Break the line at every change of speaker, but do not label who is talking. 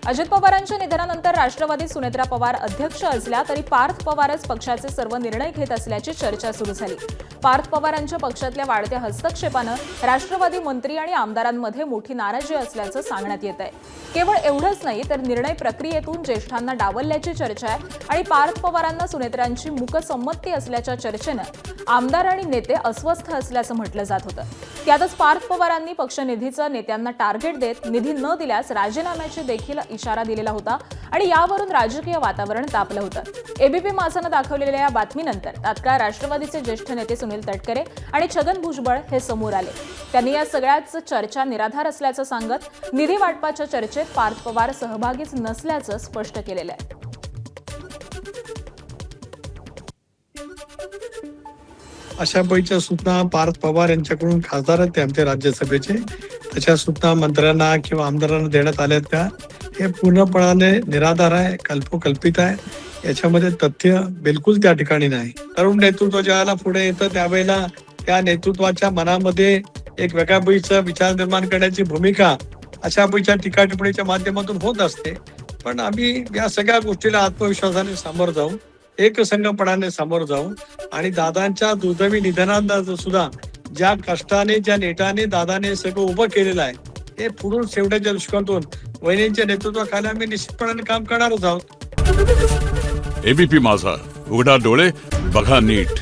अजित पवारांच्या निधनानंतर राष्ट्रवादी सुनेत्रा पवार अध्यक्ष असल्या तरी पार्थ पवारच पक्षाचे सर्व निर्णय घेत असल्याची चर्चा सुरू झाली। पार्थ पवारांच्या पक्षातल्या वाढत्या हस्तक्षेपानं राष्ट्रवादी मंत्री आणि आमदारांमध्ये मोठी नाराजी असल्याचं सांगण्यात येत आहे। केवळ एवढंच नाही तर निर्णय प्रक्रियेतून ज्येष्ठांना डावलल्याची चर्चा आहे आणि पार्थ पवारांना सुनेत्रांची मूकसंमती असल्याच्या चर्चेनं आमदार आणि नेते अस्वस्थ असल्याचं म्हटलं जात होतं। त्यातच पार्थ पवारांनी पक्षनिधीचं नेत्यांना टार्गेट देत निधी न दिल्यास राजीनाम्याची देखील इशारा दिलेला होता आणि यावरून राजकीय वातावरण तापलं होतं। एबीपी माझानं दाखवलेल्या या बातमीनंतर तात्काळ राष्ट्रवादीचे ज्येष्ठ नेते सुनील तटकरे आणि छगन भुजबळ हे समोर आले। त्यांनी या सगळ्याच चर्चा निराधार असल्याचं सांगत निधी वाटपाच्या चर्चेत पार्थ पवार सहभागीच नसल्याचं स्पष्ट केलेलं आहे।
अशा पैच्या सूचना पार्थ पवार यांच्याकडून खासदार आहेत ते आमच्या राज्यसभेचे, त्याच्या सूचना मंत्र्यांना किंवा आमदारांना देण्यात आल्यात का हे पूर्णपणाने निराधार आहे, कल्पोकल्पित आहे। याच्यामध्ये तथ्य बिलकुल त्या ठिकाणी नाही। तरुण नेतृत्व ज्यावेळेला पुढे येतं त्यावेळेला त्या नेतृत्वाच्या मनामध्ये एक वेगळ्या पैचा विचार निर्माण करण्याची भूमिका अशा पैच्या टीका टिप्पणीच्या माध्यमातून होत असते। पण आम्ही या सगळ्या गोष्टीला आत्मविश्वासाने सामोरं जाऊ, एकसंघपणाने समोर जाऊ आणि दादांच्या दुर्दैवी निधनानंतर सुद्धा ज्या कष्टाने ज्या नेटाने दादाने सगळं उभं केलेलं आहे हे पुढून शेवटच्या दृष्टिकोनातून वहिनींच्या नेतृत्वाखाली आम्ही निश्चितपणाने काम करणारच आहोत।
एबीपी माझा, उघडा डोळे बघा नीट।